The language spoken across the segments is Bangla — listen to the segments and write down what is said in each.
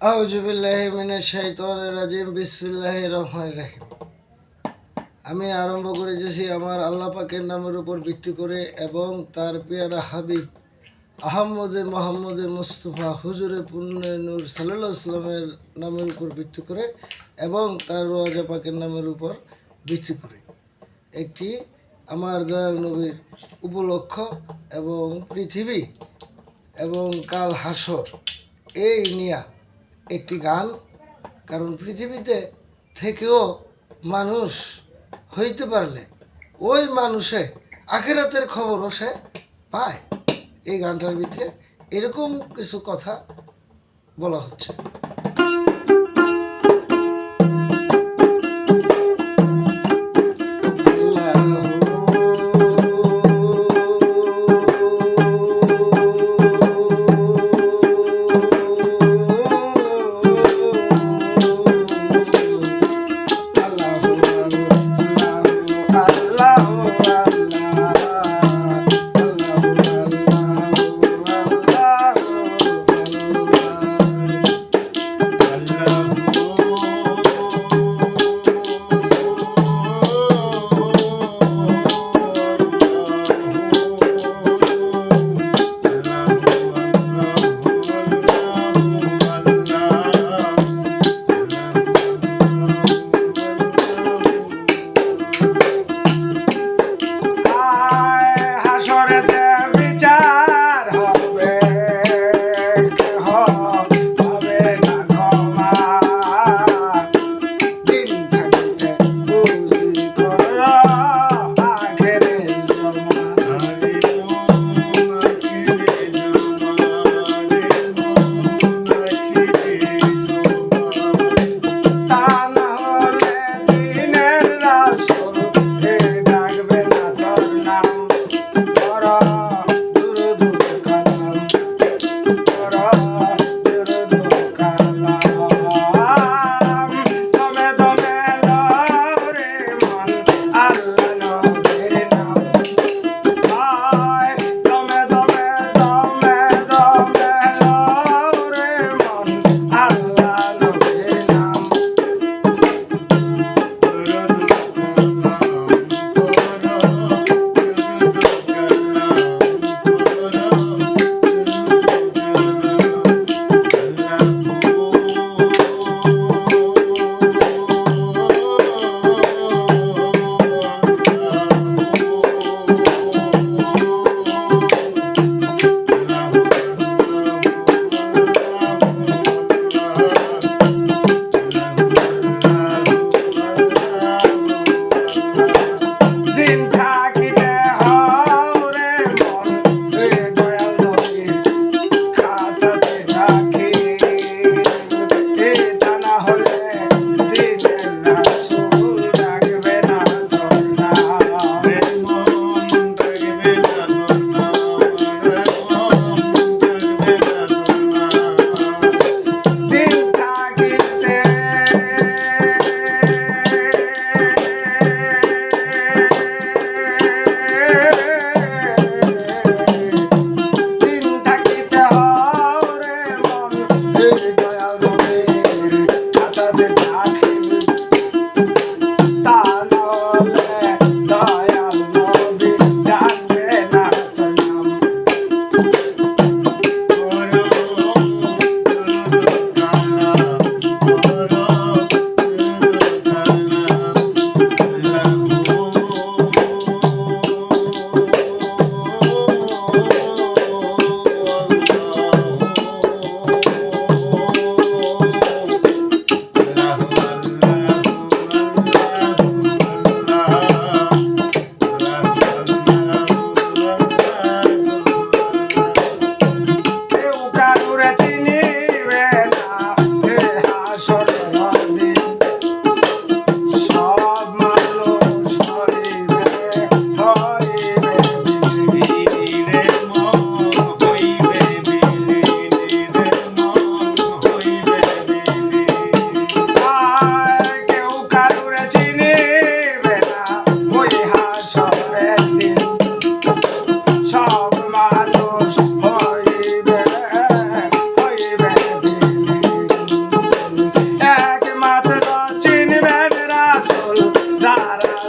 আউযু বিল্লাহি মিনাশ শাইতানির রাজিম বিসমিল্লাহির রহমানির রহিম। আমি আরম্ভ করেছি আমার আল্লাহ পাকের নামের উপর ভিত্তি করে এবং তার পেয়ারা হাবিব আহমদে মোহাম্মদে মুস্তফা হুজুরে পুণ্যে নূর সাল্লাল্লাহু আলাইহি সাল্লামের নামের উপর ভিত্তি করে এবং তার রোজা পাকের নামের উপর ভিত্তি করে একটি আমার দয়াল নবীর উপলক্ষ এবং পৃথিবী এবং কাল হাসর এই নিয়া একটি গান। কারণ পৃথিবীতে থেকেও মানুষ হইতে পারলে ওই মানুষে আখেরাতের খবরও সে পায়। এই গানটার ভিতরে এরকম কিছু কথা বলা হচ্ছে।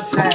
আছে